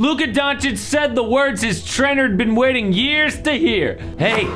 Luka Doncic said the words his trainer had been waiting years to hear. Hey,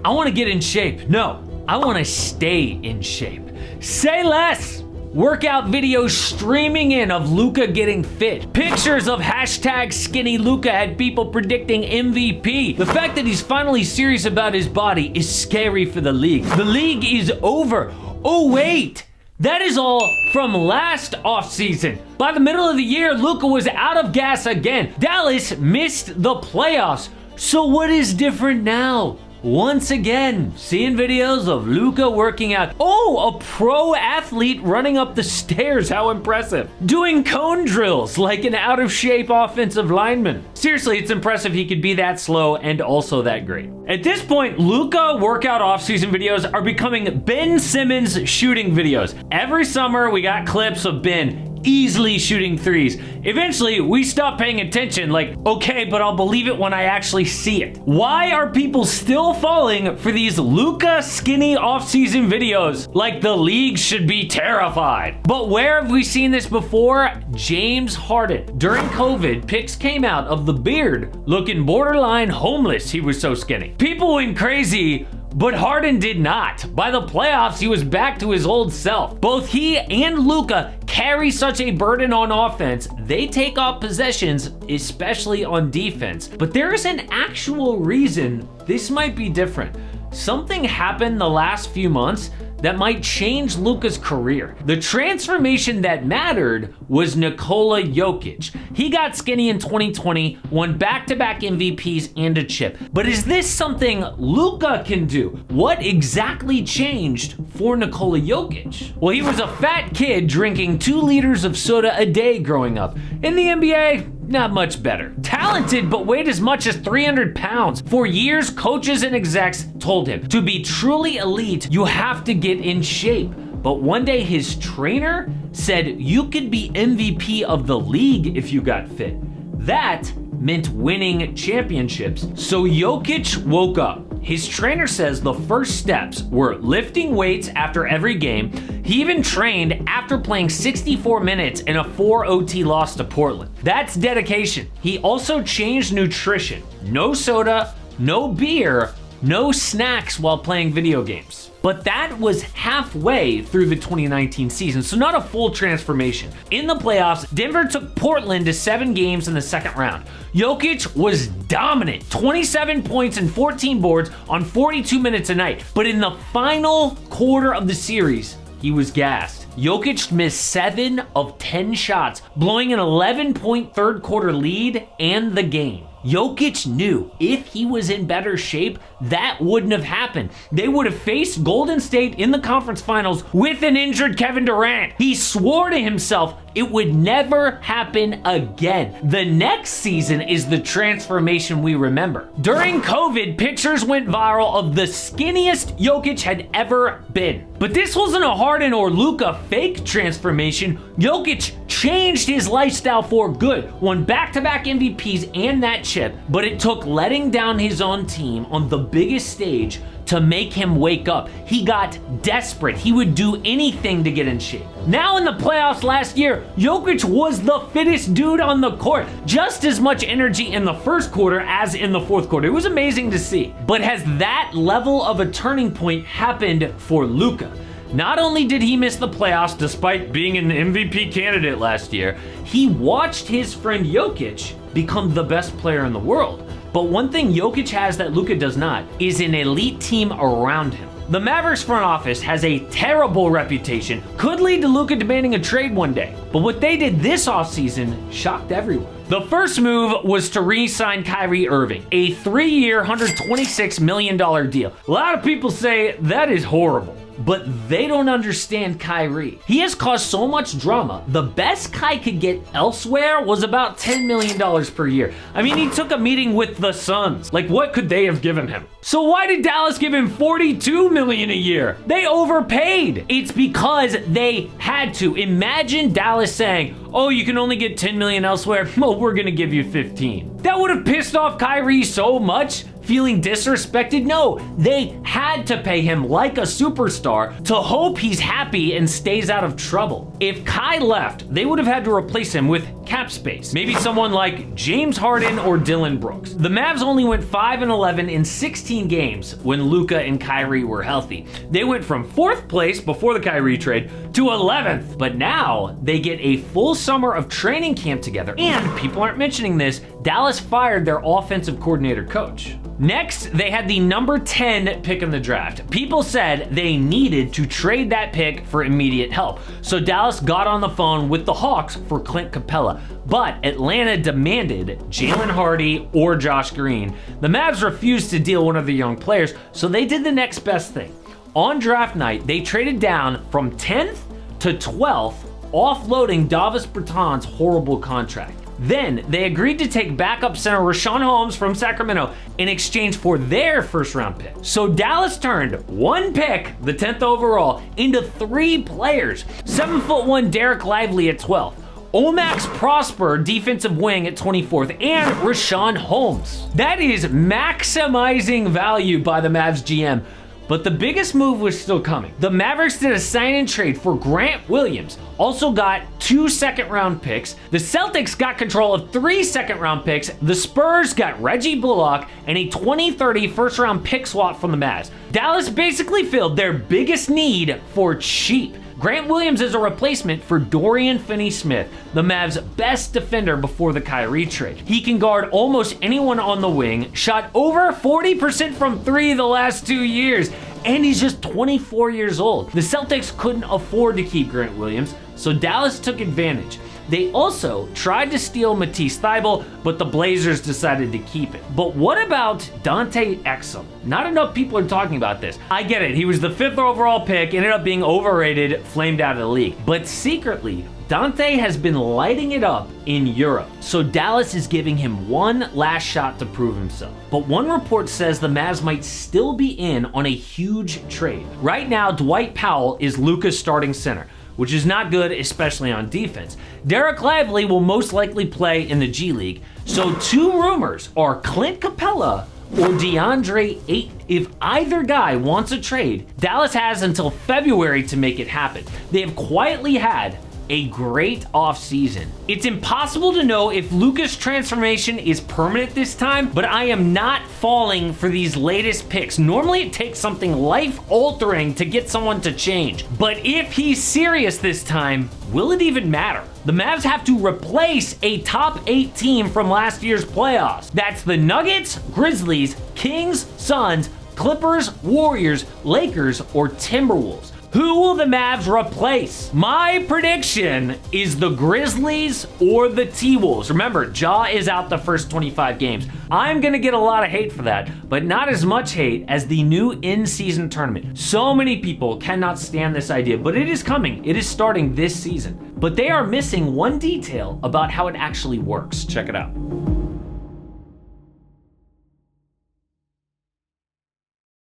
I want to get in shape. No, I want to stay in shape. Say less. Workout videos streaming in of Luka getting fit. Pictures of hashtag skinny Luka had people predicting MVP. The fact that he's finally serious about his body is scary for the league. The league is over. Oh wait, that is all from last offseason. By the middle of the year, Luka was out of gas again. Dallas missed the playoffs. So what is different now? Once again, seeing videos of Luka working out. Oh, a pro athlete running up the stairs. How impressive. Doing cone drills like an out of shape offensive lineman. Seriously, it's impressive he could be that slow and also that great. At this point, Luka workout offseason videos are becoming Ben Simmons shooting videos. Every summer, we got clips of Ben easily shooting threes. Eventually, we stopped paying attention, like, okay, but I'll believe it when I actually see it. Why are people still falling for these Luka skinny offseason videos like the league should be terrified? But where have we seen this before? James Harden. During COVID, pics came out of the beard looking borderline homeless. He was so skinny. People went crazy, but Harden did not. By the playoffs, he was back to his old self. Both he and Luka carry such a burden on offense. They take off possessions, especially on defense. But there is an actual reason this might be different. Something happened the last few months that might change Luka's career. The transformation that mattered was Nikola Jokic. He got skinny in 2020, won back-to-back MVPs and a chip. But is this something Luka can do? What exactly changed for Nikola Jokic? Well, he was a fat kid drinking 2 liters of soda a day growing up. In the NBA, not much better. Talented, but weighed as much as 300 pounds. For years, coaches and execs told him, to be truly elite, you have to get in shape. But one day his trainer said you could be MVP of the league if you got fit. That meant winning championships. So Jokic woke up. His trainer says the first steps were lifting weights after every game. He even trained after playing 64 minutes in a 4 OT loss to Portland. That's dedication. He also changed nutrition. No soda, no beer, no snacks while playing video games. But that was halfway through the 2019 season, so not a full transformation. In the playoffs, Denver took Portland to 7 games in the second round. Jokic was dominant, 27 points and 14 boards on 42 minutes a night. But in the final quarter of the series, he was gassed. Jokic missed 7 of 10 shots, blowing an 11-point third quarter lead and the game. Jokic knew if he was in better shape, that wouldn't have happened. They would have faced Golden State in the conference finals with an injured Kevin Durant. He swore to himself it would never happen again. The next season is the transformation we remember. During COVID, pictures went viral of the skinniest Jokic had ever been. But this wasn't a Harden or Luka fake transformation. Jokic changed his lifestyle for good, won back-to-back MVPs and that chip, but it took letting down his own team on the biggest stage to make him wake up. He got desperate. He would do anything to get in shape. Now in the playoffs last year, Jokic was the fittest dude on the court. Just as much energy in the first quarter as in the fourth quarter. It was amazing to see. But has that level of a turning point happened for Luka? Not only did he miss the playoffs despite being an MVP candidate last year, he watched his friend Jokic become the best player in the world. But one thing Jokic has that Luka does not is an elite team around him. The Mavericks front office has a terrible reputation, could lead to Luka demanding a trade one day. But what they did this offseason shocked everyone. The first move was to re-sign Kyrie Irving, a 3-year, $126 million deal. A lot of people say that is horrible. But they don't understand Kyrie. He has caused so much drama. The best Kai could get elsewhere was about $10 million per year. I mean, he took a meeting with the Suns. Like, what could they have given him? So why did Dallas give him $42 million a year? They overpaid. It's because they had to. Imagine Dallas saying, oh, you can only get $10 million elsewhere. Well, we're gonna give you 15. That would have pissed off Kyrie so much. Feeling disrespected? No, they had to pay him like a superstar to hope he's happy and stays out of trouble. If Kai left, they would have had to replace him with cap space. Maybe someone like James Harden or Dylan Brooks. The Mavs only went 5-11 in 16 games when Luka and Kyrie were healthy. They went from 4th place before the Kyrie trade to 11th, but now they get a full summer of training camp together, and people aren't mentioning this, Dallas fired their offensive coordinator coach. Next, they had the number 10 pick in the draft. People said they needed to trade that pick for immediate help. So Dallas got on the phone with the Hawks for Clint Capella, but Atlanta demanded Jalen Hardy or Josh Green. The Mavs refused to deal one of the young players, so they did the next best thing. On draft night, they traded down from 10th to 12th, offloading Davis Bertans' horrible contract. Then they agreed to take backup center Richaun Holmes from Sacramento in exchange for their first-round pick. So Dallas turned one pick, the 10th overall, into 3 players. 7'1" Derek Lively at 12th, Omax Prosper, defensive wing at 24th, and Richaun Holmes. That is maximizing value by the Mavs GM. But the biggest move was still coming. The Mavericks did a sign-and trade for Grant Williams, also got 2 second-round picks. The Celtics got control of 3 second-round picks. The Spurs got Reggie Bullock and a 2030 first-round pick swap from the Mavs. Dallas basically filled their biggest need for cheap. Grant Williams is a replacement for Dorian Finney-Smith, the Mavs' best defender before the Kyrie trade. He can guard almost anyone on the wing, shot over 40% from 3 the last 2 years, and he's just 24 years old. The Celtics couldn't afford to keep Grant Williams, so Dallas took advantage. They also tried to steal Matisse Thybulle, but the Blazers decided to keep it. But what about Dante Exum? Not enough people are talking about this. I get it, he was the 5th overall pick, ended up being overrated, flamed out of the league. But secretly, Dante has been lighting it up in Europe, so Dallas is giving him one last shot to prove himself. But one report says the Mavs might still be in on a huge trade. Right now, Dwight Powell is Luka's starting center, which is not good, especially on defense. Derek Lively will most likely play in the G League, so 2 rumors are Clint Capella or DeAndre Ayton. If either guy wants a trade, Dallas has until February to make it happen. They have quietly had a great offseason. It's impossible to know if Luka's transformation is permanent this time, but I am not falling for these latest picks. Normally it takes something life-altering to get someone to change, but if he's serious this time, will it even matter? The Mavs have to replace a top 8 team from last year's playoffs. That's the Nuggets, Grizzlies, Kings, Suns, Clippers, Warriors, Lakers, or Timberwolves. Who will the Mavs replace? My prediction is the Grizzlies or the T-Wolves. Remember, Ja is out the first 25 games. I'm gonna get a lot of hate for that, but not as much hate as the new in-season tournament. So many people cannot stand this idea, but it is coming. It is starting this season. But they are missing one detail about how it actually works. Check it out.